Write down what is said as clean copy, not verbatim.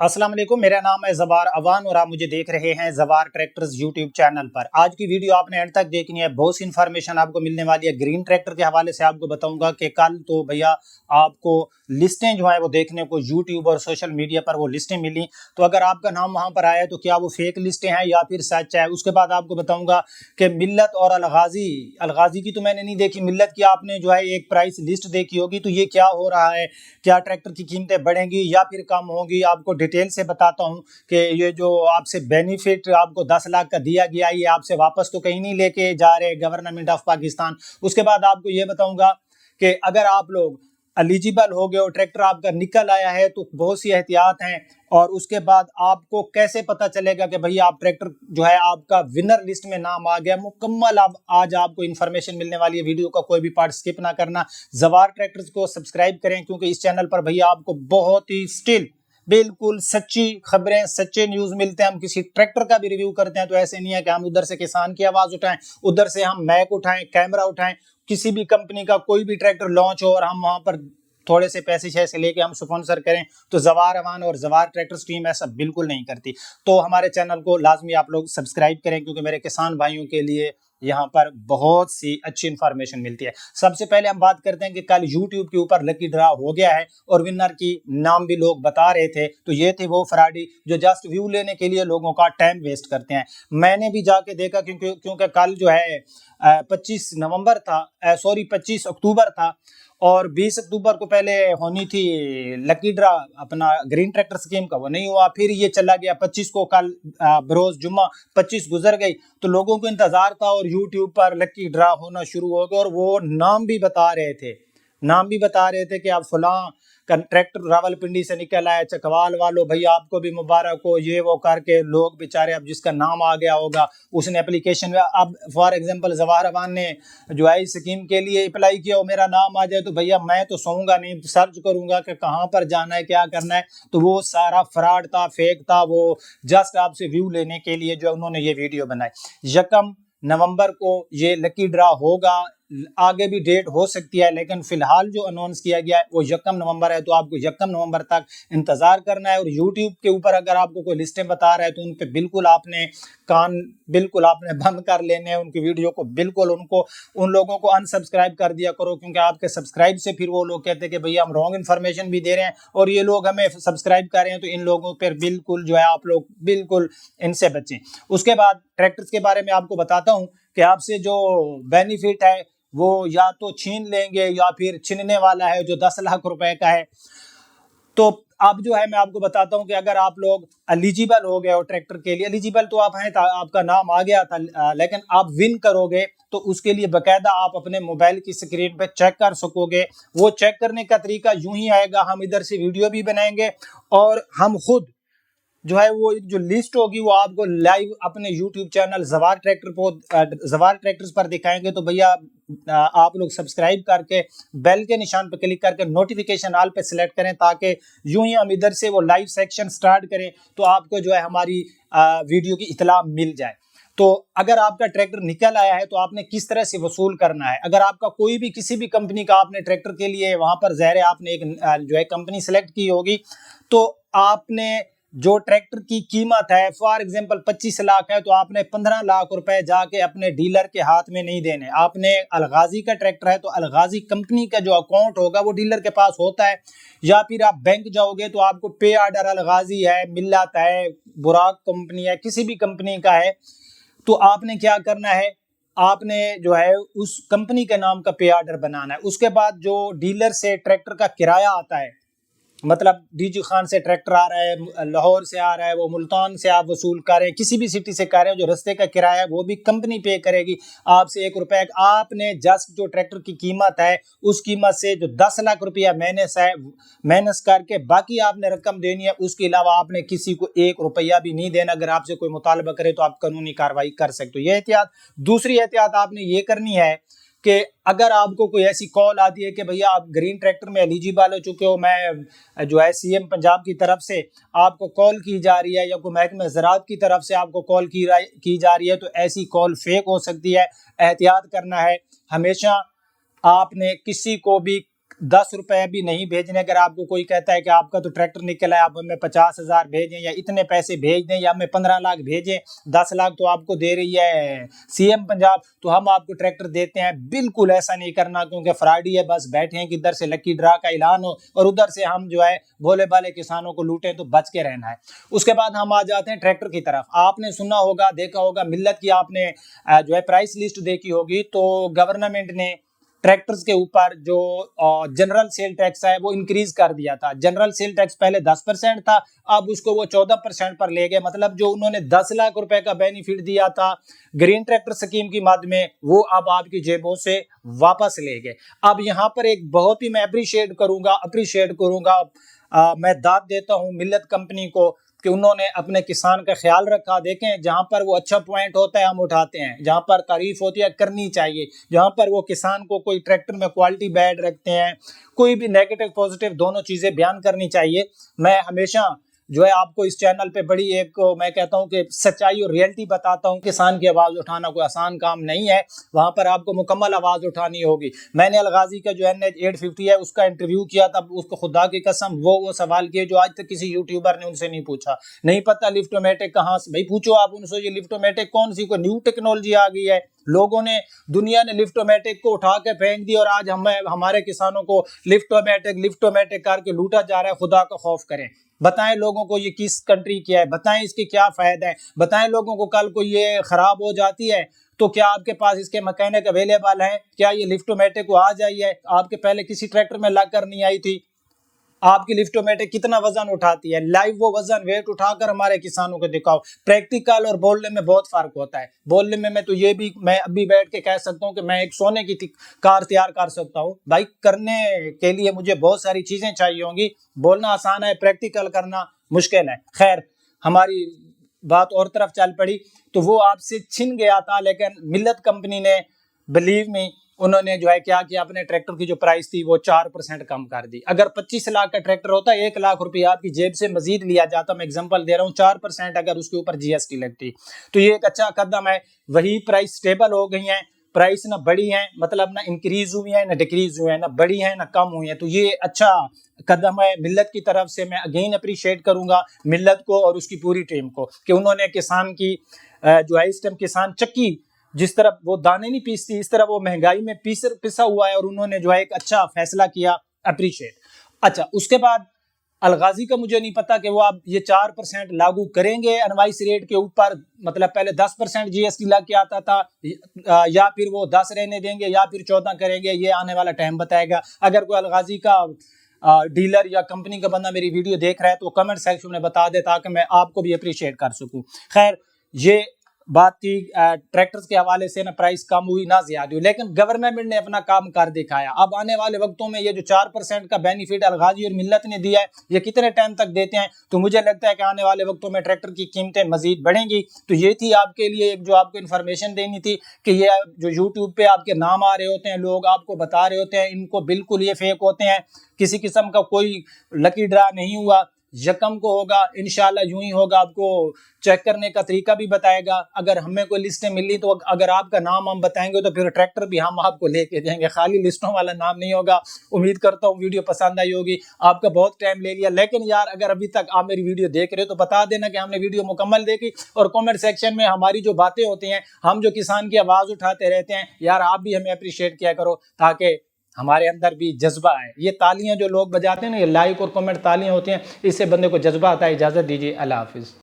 अस्सलाम वालेकुम, मेरा नाम है ज़बार अवान और आप मुझे देख रहे हैं ज़बार ट्रैक्टर्स यूट्यूब चैनल पर। आज की वीडियो आपने एंड तक देखनी है, बहुत सी इन्फॉर्मेशन आपको मिलने वाली है। ग्रीन ट्रैक्टर के हवाले से आपको बताऊंगा कि कल तो भैया आपको लिस्टें जो है वो देखने को यूट्यूब और सोशल मीडिया पर वो लिस्टें मिली, तो अगर आपका नाम वहां पर आया तो क्या वो फेक लिस्टें हैं या फिर सच है। उसके बाद आपको बताऊंगा कि मिल्लत और अलगाजी की तो मैंने नहीं देखी, मिल्लत की आपने जो है एक प्राइस लिस्ट देखी होगी। तो ये क्या हो रहा है, क्या ट्रैक्टर की कीमतें बढ़ेंगी या फिर कम होंगी, आपको डिटेल से बताता हूं कि ये जो आपसे बेनिफिट आपको 10 लाख का दिया गया, ये आपसे वापस तो कहीं नहीं लेके जा रहे गवर्नमेंट ऑफ पाकिस्तान। उसके बाद आपको ये बताऊंगा कि अगर आप लोग एलिजिबल हो गए और ट्रैक्टर आपका निकल आया है तो बहुत सी एहतियात हैं। और उसके बाद आपको कैसे पता चलेगा कि भैया आप ट्रैक्टर जो है आपका विनर लिस्ट में नाम आ गया, मुकम्मल अब आज आपको इन्फॉर्मेशन मिलने वाली है। वीडियो का कोई भी पार्ट स्किप ना करना। ज़बार ट्रैक्टर्स को सब्सक्राइब करें क्योंकि इस चैनल पर भैया आपको बहुत ही स्टिल बिल्कुल सच्ची खबरें, सच्चे न्यूज़ मिलते हैं। हम किसी ट्रैक्टर का भी रिव्यू करते हैं तो ऐसे नहीं है कि हम उधर से किसान की आवाज़ उठाएं, उधर से हम मैक उठाएं, कैमरा उठाएं, किसी भी कंपनी का कोई भी ट्रैक्टर लॉन्च हो और हम वहां पर थोड़े से पैसे शैसे लेके हम स्पॉन्सर करें, तो ज़बार अवान और ज़बार ट्रैक्टर्स टीम ऐसा बिल्कुल नहीं करती। तो हमारे चैनल को लाजमी आप लोग सब्सक्राइब करें क्योंकि मेरे किसान भाइयों के लिए यहाँ पर बहुत सी अच्छी इंफॉर्मेशन मिलती है। सबसे पहले हम बात करते हैं कि कल YouTube के ऊपर लकी ड्रा हो गया है और विनर की नाम भी लोग बता रहे थे। तो ये थे वो फ्रॉडी जो जस्ट व्यू लेने के लिए लोगों का टाइम वेस्ट करते हैं। मैंने भी जाके देखा क्योंकि कल जो है 25 नवंबर था, 25 अक्टूबर था और 20 अक्टूबर को पहले होनी थी लकी ड्रा अपना ग्रीन ट्रैक्टर स्कीम का, वो नहीं हुआ। फिर ये चला गया 25 को, कल बरोज जुम्मा 25 गुजर गई तो लोगों को इंतजार था और यूट्यूब पर लकी ड्रा होना शुरू हो गया और वो नाम भी बता रहे थे कि आप फलां ट्रैक्टर रावलपिंडी से निकल आए, चकवाल वालों भैया आपको भी मुबारक हो, ये वो करके लोग बेचारे अब जिसका नाम आ गया होगा उसने एप्लीकेशन में, अब फॉर एग्जांपल ज़बार अवान ने जो है इस स्कीम के लिए अप्लाई किया हो, मेरा नाम आ जाए तो भैया मैं तो सोऊंगा नहीं, सर्च करूंगा कि कहाँ पर जाना है, क्या करना है। तो वो सारा फ्रॉड था, फेक था, वो जस्ट आपसे व्यू लेने के लिए जो उन्होंने ये वीडियो बनाई। 1 नवंबर को ये लकी ड्रा होगा, आगे भी डेट हो सकती है लेकिन फिलहाल जो अनाउंस किया गया है वो 1 नवंबर है। तो आपको 1 नवंबर तक इंतजार करना है। और यूट्यूब के ऊपर अगर आपको कोई लिस्टें बता रहा है तो उन पे बिल्कुल आपने कान बंद कर लेने हैं, उनकी वीडियो को बिल्कुल उन लोगों को अनसब्सक्राइब कर दिया करो क्योंकि आपके सब्सक्राइब से फिर वो लोग कहते हैं कि भैया हम रॉन्ग इन्फॉर्मेशन भी दे रहे हैं और ये लोग हमें सब्सक्राइब कर रहे हैं। तो इन लोगों पर बिल्कुल जो है आप लोग बिल्कुल इनसे बचें। उसके बाद ट्रैक्टर्स के बारे में आपको बताता हूँ कि आपसे जो बेनिफिट है वो या तो छीन लेंगे या फिर छीनने वाला है जो 10 लाख रुपए का है। तो अब जो है मैं आपको बताता हूं कि अगर आप लोग एलिजिबल हो गए हो ट्रैक्टर के लिए, एलिजिबल तो आप हैं, आपका नाम आ गया था, लेकिन आप विन करोगे तो उसके लिए बकायदा आप अपने मोबाइल की स्क्रीन पे चेक कर सकोगे। वो चेक करने का तरीका यूं ही आएगा, हम इधर से वीडियो भी बनाएंगे और हम खुद जो है वो जो लिस्ट होगी वो आपको लाइव अपने YouTube चैनल ज़बार ट्रैक्टर्स पर दिखाएंगे। तो भैया आप लोग सब्सक्राइब करके बेल के निशान पर क्लिक करके नोटिफिकेशन ऑल पे सिलेक्ट करें ताकि यूं ही हम इधर से वो लाइव सेक्शन स्टार्ट करें तो आपको जो है हमारी वीडियो की इतला मिल जाए। तो अगर आपका ट्रैक्टर निकल आया है तो आपने किस तरह से वसूल करना है। अगर आपका कोई भी किसी भी कंपनी का आपने ट्रैक्टर के लिए वहां पर ज़ाहिर है आपने एक जो है कंपनी सेलेक्ट की होगी, तो आपने जो ट्रैक्टर की कीमत है फॉर एग्जांपल 25 लाख है तो आपने 15 लाख रुपए जाके अपने डीलर के हाथ में नहीं देने। आपने अलगाजी का ट्रैक्टर है तो अलगाजी कंपनी का जो अकाउंट होगा वो डीलर के पास होता है, या फिर आप बैंक जाओगे तो आपको पे आर्डर अलगाजी है, मिल्लत है, बुराक कंपनी है, किसी भी कंपनी का है, तो आपने क्या करना है, आपने जो है उस कंपनी के नाम का पे आर्डर बनाना है। उसके बाद जो डीलर से ट्रैक्टर का किराया आता है, मतलब डीजी खान से ट्रैक्टर आ रहा है, लाहौर से आ रहा है, वो मुल्तान से आप वसूल कर रहे हैं, किसी भी सिटी से कर रहे हैं, जो रास्ते का किराया है वो भी कंपनी पे करेगी आपसे 1 रुपए। आपने जस्ट जो ट्रैक्टर की कीमत है उस कीमत से जो 10 लाख रुपया माइनस करके बाकी आपने रकम देनी है। उसके अलावा आपने किसी को 1 रुपया भी नहीं देना। अगर आपसे कोई मुतालबा करे तो आप कानूनी कार्रवाई कर सकते हो। ये एहतियात। दूसरी एहतियात आपने ये करनी है कि अगर आपको कोई ऐसी कॉल आती है कि भैया आप ग्रीन ट्रैक्टर में एलिजिबल हो चुके हो, मैं जो है सीएम पंजाब की तरफ से आपको कॉल की जा रही है या कोई महकमा ज़राअत की तरफ से आपको कॉल की जा रही है, तो ऐसी कॉल फेक हो सकती है। एहतियात करना है। हमेशा आपने किसी को भी 10 रुपए भी नहीं भेजने। अगर आपको कोई कहता है कि आपका तो ट्रैक्टर निकला है, आप हमें 50,000 भेजें या इतने पैसे भेज दें या हमें 15 लाख भेजें, 10 लाख तो आपको दे रही है सीएम पंजाब, तो हम आपको ट्रैक्टर देते हैं। बिल्कुल ऐसा नहीं करना, क्योंकि फ्रॉडी है। बस बैठे हैं कि इधर से लकी ड्रा का ऐलान हो और उधर से हम जो है भोले भाले किसानों को लूटें, तो बच के रहना है। उसके बाद हम आ जाते हैं ट्रैक्टर की तरफ। आपने सुना होगा, देखा होगा, मिल्लत की आपने जो है प्राइस लिस्ट देखी होगी, तो गवर्नमेंट ने ट्रैक्टर्स के ऊपर जो जनरल सेल टैक्स है वो इंक्रीज कर दिया था। जनरल सेल टैक्स पहले 10% था, अब उसको वो 14% पर ले गए। मतलब जो उन्होंने 10 लाख रुपए का बेनिफिट दिया था ग्रीन ट्रैक्टर स्कीम की मद में, वो अब आपकी जेबों से वापस ले गए। अब यहाँ पर एक बहुत ही मैं अप्रिशिएट करूंगा, मैं दाद देता हूँ मिल्लत कंपनी को कि उन्होंने अपने किसान का ख्याल रखा। देखें, जहां पर वो अच्छा पॉइंट होता है हम उठाते हैं, जहां पर तारीफ होती है करनी चाहिए, जहां पर वो किसान को कोई ट्रैक्टर में क्वालिटी बैड रखते हैं, कोई भी नेगेटिव पॉजिटिव दोनों चीजें बयान करनी चाहिए। मैं हमेशा जो है आपको इस चैनल पे बड़ी एक मैं कहता हूं कि सच्चाई और रियलिटी बताता हूं। किसान की आवाज उठाना कोई आसान काम नहीं है, वहां पर आपको मुकम्मल आवाज उठानी होगी। मैंने अलगाजी का जो NH 850 है उसका इंटरव्यू किया था, उसको खुदा की कसम वो सवाल किए जो आज तक किसी यूट्यूबर ने उनसे नहीं पूछा। नहीं पता लिफ्टोमेटिक कहाँ से, भाई पूछो आप उनसे, ये लिफ्टोमेटिक कौन सी कोई न्यू टेक्नोलॉजी आ गई है? लोगों ने, दुनिया ने लिफ्टोमेटिक को उठा के फेंक दी और आज हमारे किसानों को लिफ्टोमेटिक करके लूटा जा रहा है। खुदा का खौफ करें, बताएं लोगों को ये किस कंट्री की है, बताएं इसके क्या फायदा है, बताएं लोगों को कल को ये खराब हो जाती है तो क्या आपके पास इसके मैकेनिक अवेलेबल हैं? क्या ये लिफ्टोमेटिक को आ जाई है? आपके पहले किसी ट्रैक्टर में लग कर नहीं आई थी। आपकी लिफ्टोमेटिक कितना वजन उठाती है? लाइव वो वजन वेट उठाकर हमारे किसानों को दिखाओ। प्रैक्टिकल और बोलने में बहुत फर्क होता है। बोलने में मैं तो ये भी मैं अभी बैठ के कह सकता हूँ कि मैं एक सोने की कार तैयार कर सकता हूँ। भाई करने के लिए मुझे बहुत सारी चीजें चाहिए होंगी। बोलना आसान है, प्रैक्टिकल करना मुश्किल है। खैर, हमारी बात और तरफ चल पड़ी तो वो आपसे छिन गया था, लेकिन मिल्लत कंपनी ने बिलीव मी उन्होंने जो है क्या किया, अपने ट्रैक्टर की जो प्राइस थी वो 4% कम कर दी। अगर 25 लाख का ट्रैक्टर होता, 1 लाख रुपया आपकी जेब से मजीद लिया जाता। मैं एग्जांपल दे रहा हूँ, 4% अगर उसके ऊपर GST लगती तो ये एक अच्छा कदम है। वही प्राइस स्टेबल हो गई है, प्राइस ना बढ़ी है, मतलब ना इंक्रीज हुई है ना डिक्रीज हुई है, ना बढ़ी है ना कम हुई है। तो ये अच्छा कदम है। मिल्लत की तरफ से मैं अगेन अप्रिशिएट करूंगा मिल्लत को और उसकी पूरी टीम को कि उन्होंने किसान की जो है इस टाइम किसान चक्की जिस तरह वो दाने नहीं पीसती, इस तरह वो महंगाई में पिसा हुआ है और उन्होंने जो है एक अच्छा फैसला किया। अप्रिशिएट। अच्छा, उसके बाद अलगाजी का मुझे नहीं पता कि वो आप ये 4% लागू करेंगे इनवाइस रेट के ऊपर, मतलब पहले 10% GST लग के आता था, या फिर वो 10 रहने देंगे या फिर 14 करेंगे, ये आने वाला टाइम बताएगा। अगर कोई अलगाजी का डीलर या कंपनी का बंदा मेरी वीडियो देख रहा है तो कमेंट सेक्शन में बता दे ताकि मैं आपको भी अप्रिशिएट कर सकूं। खैर, ये बात थी ट्रैक्टर्स के हवाले से, ना प्राइस कम हुई ना ज्यादा हुई, लेकिन गवर्नमेंट ने अपना काम कर दिखाया। अब आने वाले वक्तों में ये जो 4% का बेनिफिट अलगाजी और मिल्लत ने दिया है, ये कितने टाइम तक देते हैं? तो मुझे लगता है कि आने वाले वक्तों में ट्रैक्टर की कीमतें मजीद बढ़ेंगी। तो ये थी आपके लिए एक जो आपको इन्फॉर्मेशन देनी थी कि ये जो यूट्यूब पे आपके नाम आ रहे होते हैं, लोग आपको बता रहे होते हैं, इनको बिल्कुल ये फेक होते हैं। किसी किस्म का कोई लकी ड्रा नहीं हुआ, यकम को होगा इंशाल्लाह, यूं ही होगा। आपको चेक करने का तरीका भी बताएगा। अगर हमें कोई लिस्टें मिली तो अगर आपका नाम हम बताएंगे तो फिर ट्रैक्टर भी हम आपको लेके देंगे, खाली लिस्टों वाला नाम नहीं होगा। उम्मीद करता हूँ वीडियो पसंद आई होगी। आपका बहुत टाइम ले लिया, लेकिन यार अगर अभी तक आप मेरी वीडियो देख रहे हो तो बता देना कि हमने वीडियो मुकम्मल देखी, और कमेंट सेक्शन में हमारी जो बातें होती हैं, हम जो किसान की आवाज उठाते रहते हैं, यार आप भी हमें अप्रिशिएट किया करो ताकि हमारे अंदर भी जज्बा है। ये तालियां जो लोग बजाते हैं ना, ये लाइक और कमेंट तालियां होती हैं, इससे बंदे को जज्बा आता है। इजाजत दीजिए, अल्लाह हाफिज।